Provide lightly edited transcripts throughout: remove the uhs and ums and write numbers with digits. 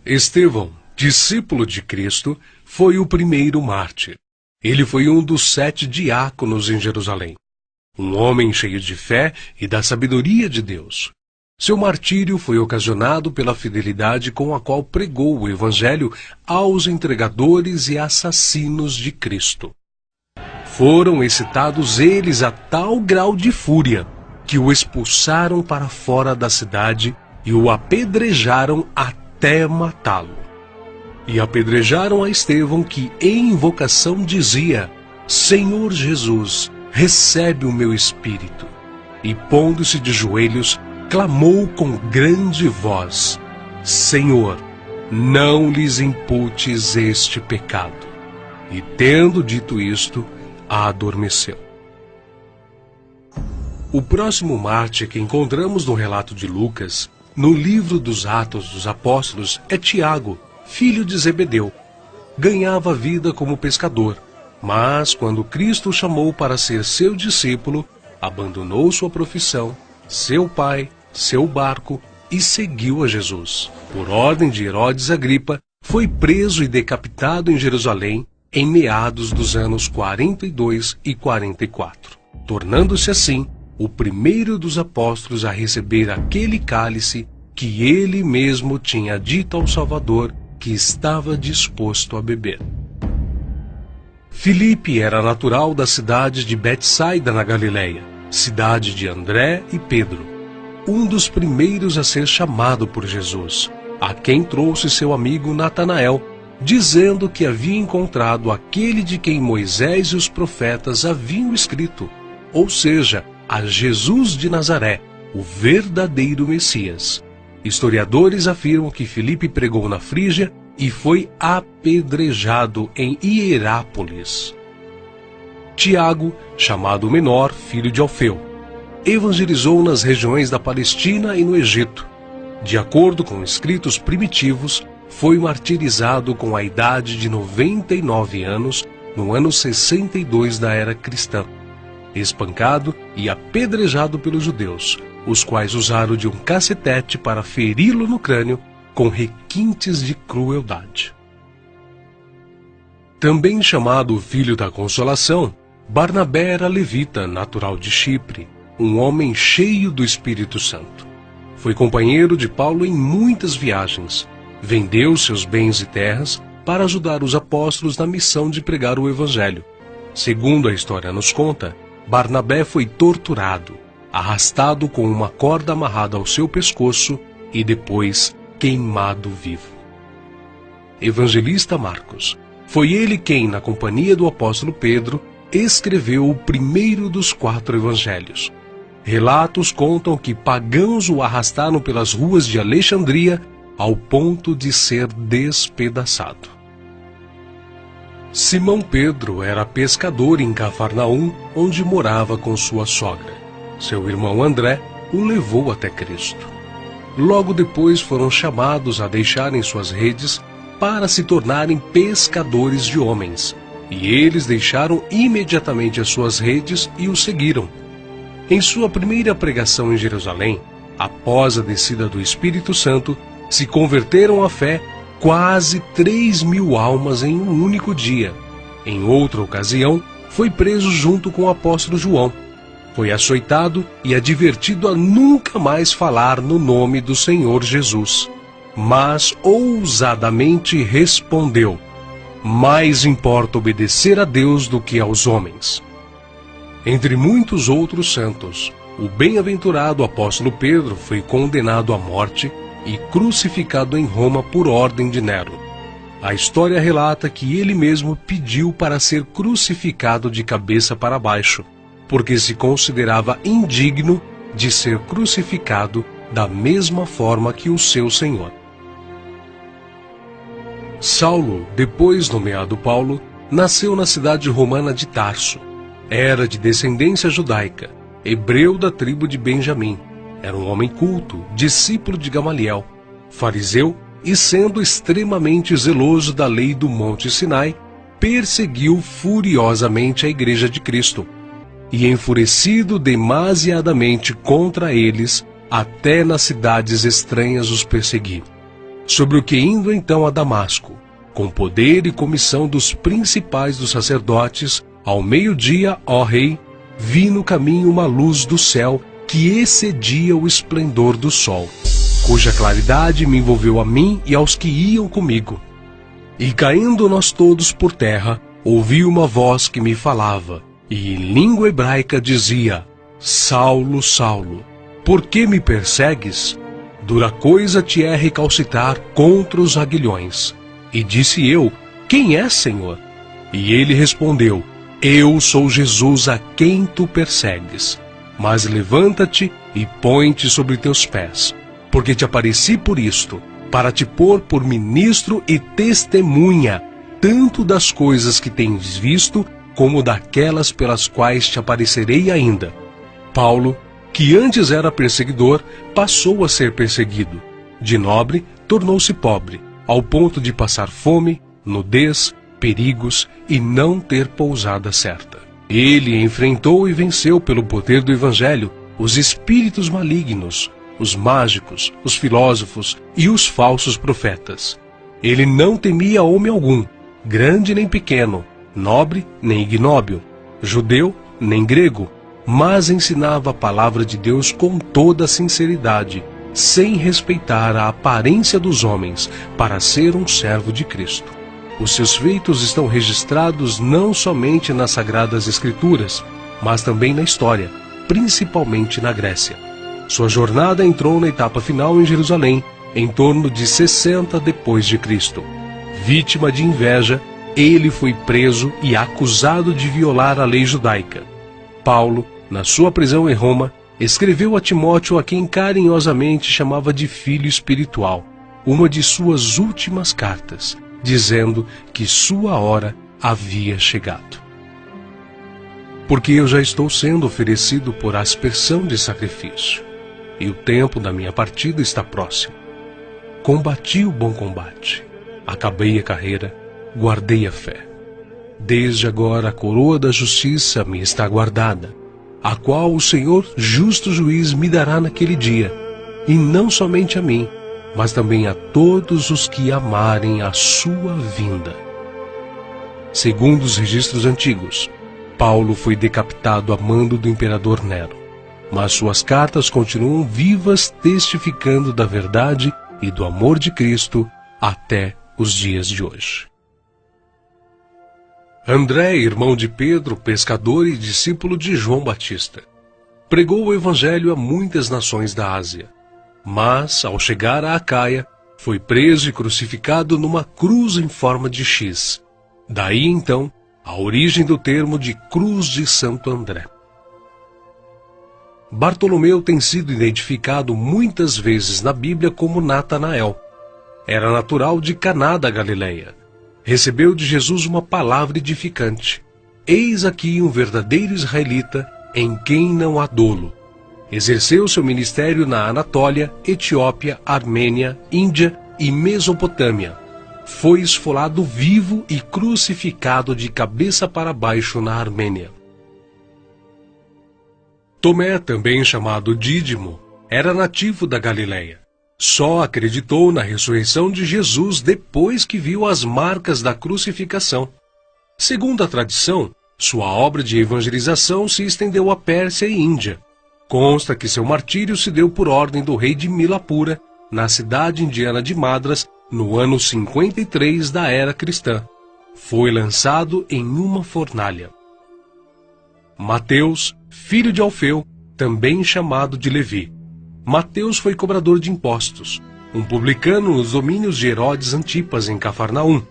Estevão, discípulo de Cristo, foi o primeiro mártir. Ele foi um dos 7 diáconos em Jerusalém. Um homem cheio de fé e da sabedoria de Deus. Seu martírio foi ocasionado pela fidelidade com a qual pregou o Evangelho aos entregadores e assassinos de Cristo. Foram excitados eles a tal grau de fúria que o expulsaram para fora da cidade e o apedrejaram até matá-lo. E apedrejaram a Estevão, que em invocação dizia: Senhor Jesus, recebe o meu espírito. E pondo-se de joelhos, clamou com grande voz: Senhor, não lhes imputes este pecado. E tendo dito isto, adormeceu. O próximo mártir que encontramos no relato de Lucas, no livro dos Atos dos Apóstolos, é Tiago, filho de Zebedeu. Ganhava vida como pescador, mas quando Cristo o chamou para ser seu discípulo, abandonou sua profissão, seu pai, seu barco e seguiu a Jesus. Por ordem de Herodes Agripa, foi preso e decapitado em Jerusalém em meados dos anos 42 e 44, tornando-se assim o primeiro dos apóstolos a receber aquele cálice que ele mesmo tinha dito ao Salvador que estava disposto a beber. Filipe era natural da cidade de Betsaida, na Galileia, cidade de André e Pedro, um dos primeiros a ser chamado por Jesus, a quem trouxe seu amigo Natanael, dizendo que havia encontrado aquele de quem Moisés e os profetas haviam escrito, ou seja, a Jesus de Nazaré, o verdadeiro Messias. Historiadores afirmam que Filipe pregou na Frígia e foi apedrejado em Hierápolis. Tiago, chamado Menor, filho de Alfeu, evangelizou nas regiões da Palestina e no Egito. De acordo com escritos primitivos, foi martirizado com a idade de 99 anos, no ano 62 da era cristã, espancado e apedrejado pelos judeus, os quais usaram de um cacetete para feri-lo no crânio com requintes de crueldade. Também chamado Filho da Consolação, Barnabé era levita, natural de Chipre, um homem cheio do Espírito Santo. Foi companheiro de Paulo em muitas viagens. Vendeu seus bens e terras para ajudar os apóstolos na missão de pregar o Evangelho. Segundo a história nos conta, Barnabé foi torturado, arrastado com uma corda amarrada ao seu pescoço e depois queimado vivo. Evangelista Marcos. Foi ele quem, na companhia do apóstolo Pedro, escreveu o primeiro dos 4 evangelhos. Relatos contam que pagãos o arrastaram pelas ruas de Alexandria ao ponto de ser despedaçado. Simão Pedro era pescador em Cafarnaum, onde morava com sua sogra. Seu irmão André o levou até Cristo. Logo depois foram chamados a deixarem suas redes para se tornarem pescadores de homens, e eles deixaram imediatamente as suas redes e o seguiram. Em sua primeira pregação em Jerusalém, após a descida do Espírito Santo, se converteram à fé quase 3.000 almas em um único dia. Em outra ocasião, foi preso junto com o apóstolo João. Foi açoitado e advertido a nunca mais falar no nome do Senhor Jesus. Mas ousadamente respondeu: mais importa obedecer a Deus do que aos homens. Entre muitos outros santos, o bem-aventurado apóstolo Pedro foi condenado à morte e crucificado em Roma por ordem de Nero. A história relata que ele mesmo pediu para ser crucificado de cabeça para baixo, porque se considerava indigno de ser crucificado da mesma forma que o seu Senhor. Saulo, depois nomeado Paulo, nasceu na cidade romana de Tarso. Era de descendência judaica, hebreu da tribo de Benjamim. Era um homem culto, discípulo de Gamaliel, fariseu, e sendo extremamente zeloso da lei do Monte Sinai, perseguiu furiosamente a Igreja de Cristo, e enfurecido demasiadamente contra eles, até nas cidades estranhas os perseguiu. sobre o que indo então a Damasco, com poder e comissão dos principais dos sacerdotes, ao meio-dia, ó rei, vi no caminho uma luz do céu que excedia o esplendor do sol, cuja claridade me envolveu a mim e aos que iam comigo. E caindo nós todos por terra, ouvi uma voz que me falava, e em língua hebraica dizia: Saulo, Saulo, por que me persegues? Dura coisa te é recalcitrar contra os aguilhões. E disse eu: Quem é, Senhor? E ele respondeu: Eu sou Jesus a quem tu persegues. Mas levanta-te e põe-te sobre teus pés, porque te apareci por isto, para te pôr por ministro e testemunha, tanto das coisas que tens visto, como daquelas pelas quais te aparecerei ainda. Paulo, que antes era perseguidor, passou a ser perseguido. De nobre, tornou-se pobre, ao ponto de passar fome, nudez, perigos e não ter pousada certa. Ele enfrentou e venceu pelo poder do Evangelho os espíritos malignos, os mágicos, os filósofos e os falsos profetas. Ele não temia homem algum, grande nem pequeno, nobre nem ignóbil, judeu nem grego, mas ensinava a palavra de Deus com toda a sinceridade, sem respeitar a aparência dos homens, para ser um servo de Cristo. Os seus feitos estão registrados não somente nas Sagradas Escrituras, mas também na história, principalmente na Grécia. Sua jornada entrou na etapa final em Jerusalém, em torno de 60 depois de Cristo. Vítima de inveja, ele foi preso e acusado de violar a lei judaica. Paulo, na sua prisão em Roma, escreveu a Timóteo, a quem carinhosamente chamava de filho espiritual, uma de suas últimas cartas, dizendo que sua hora havia chegado. Porque eu já estou sendo oferecido por aspersão de sacrifício, e o tempo da minha partida está próximo. Combati o bom combate, acabei a carreira, guardei a fé. Desde agora a coroa da justiça me está guardada, a qual o Senhor justo juiz me dará naquele dia, e não somente a mim, mas também a todos os que amarem a sua vinda. Segundo os registros antigos, Paulo foi decapitado a mando do imperador Nero, mas suas cartas continuam vivas, testificando da verdade e do amor de Cristo até os dias de hoje. André, irmão de Pedro, pescador e discípulo de João Batista, pregou o evangelho a muitas nações da Ásia. Mas, ao chegar a Acaia, foi preso e crucificado numa cruz em forma de X. Daí, então, a origem do termo de Cruz de Santo André. Bartolomeu tem sido identificado muitas vezes na Bíblia como Natanael. Era natural de Caná da Galileia. Recebeu de Jesus uma palavra edificante. Eis aqui um verdadeiro israelita, em quem não há dolo. Exerceu seu ministério na Anatólia, Etiópia, Armênia, Índia e Mesopotâmia. Foi esfolado vivo e crucificado de cabeça para baixo na Armênia. Tomé, também chamado Dídimo, era nativo da Galileia. Só acreditou na ressurreição de Jesus depois que viu as marcas da crucificação. Segundo a tradição, sua obra de evangelização se estendeu à Pérsia e Índia. Consta que seu martírio se deu por ordem do rei de Milapura, na cidade indiana de Madras, no ano 53 da era cristã. Foi lançado em uma fornalha. Mateus, filho de Alfeu, também chamado de Levi. Mateus foi cobrador de impostos, um publicano nos domínios de Herodes Antipas, em Cafarnaum.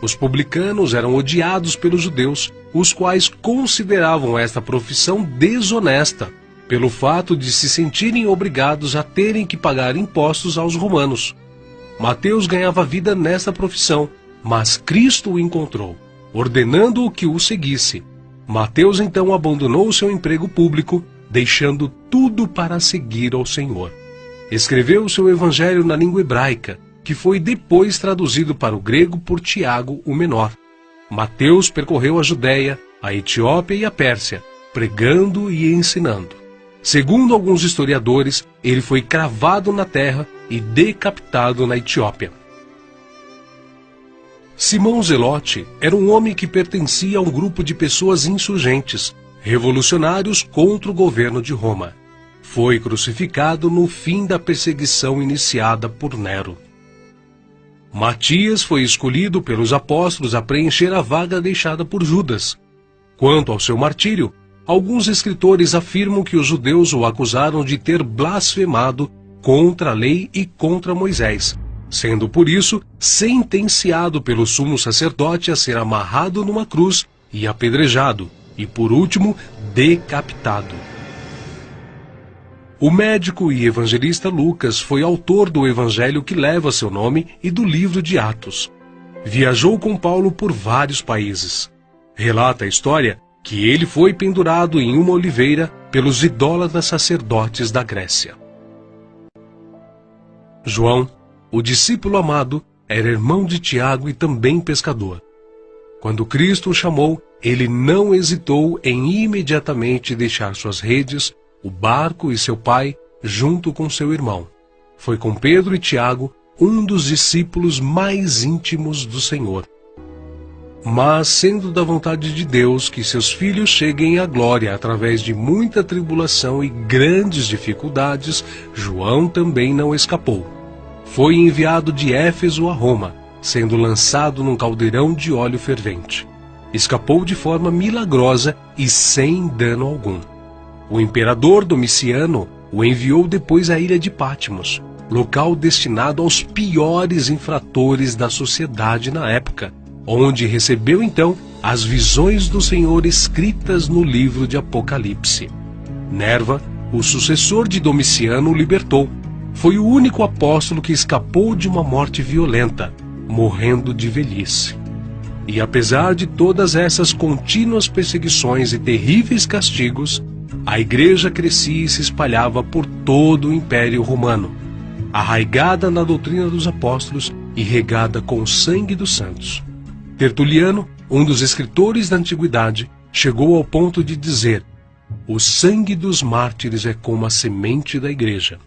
Os publicanos eram odiados pelos judeus, os quais consideravam esta profissão desonesta, pelo fato de se sentirem obrigados a terem que pagar impostos aos romanos. Mateus ganhava vida nesta profissão, mas Cristo o encontrou, ordenando-o que o seguisse. Mateus então abandonou seu emprego público, deixando tudo para seguir ao Senhor. Escreveu seu evangelho na língua hebraica, que foi depois traduzido para o grego por Tiago o Menor. Mateus percorreu a Judéia, a Etiópia e a Pérsia, pregando e ensinando. Segundo alguns historiadores, ele foi cravado na terra e decapitado na Etiópia. Simão Zelote era um homem que pertencia a um grupo de pessoas insurgentes, revolucionários contra o governo de Roma. Foi crucificado no fim da perseguição iniciada por Nero. Matias foi escolhido pelos apóstolos a preencher a vaga deixada por Judas. Quanto ao seu martírio, alguns escritores afirmam que os judeus o acusaram de ter blasfemado contra a lei e contra Moisés, sendo por isso sentenciado pelo sumo sacerdote a ser amarrado numa cruz e apedrejado, e por último, decapitado. O médico e evangelista Lucas foi autor do evangelho que leva seu nome e do livro de Atos. Viajou com Paulo por vários países. Relata a história que ele foi pendurado em uma oliveira pelos idólatras sacerdotes da Grécia. João, o discípulo amado, era irmão de Tiago e também pescador. Quando Cristo o chamou, ele não hesitou em imediatamente deixar suas redes, o barco e seu pai, junto com seu irmão. Foi com Pedro e Tiago, um dos discípulos mais íntimos do Senhor. Mas, sendo da vontade de Deus que seus filhos cheguem à glória através de muita tribulação e grandes dificuldades, João também não escapou. Foi enviado de Éfeso a Roma, sendo lançado num caldeirão de óleo fervente. Escapou de forma milagrosa e sem dano algum. O imperador Domiciano o enviou depois à ilha de Patmos, local destinado aos piores infratores da sociedade na época, onde recebeu então as visões do Senhor escritas no livro de Apocalipse. Nerva, o sucessor de Domiciano, o libertou. Foi o único apóstolo que escapou de uma morte violenta, morrendo de velhice. E apesar de todas essas contínuas perseguições e terríveis castigos, a igreja crescia e se espalhava por todo o Império Romano, arraigada na doutrina dos apóstolos e regada com o sangue dos santos. Tertuliano, um dos escritores da antiguidade, chegou ao ponto de dizer: "O sangue dos mártires é como a semente da igreja."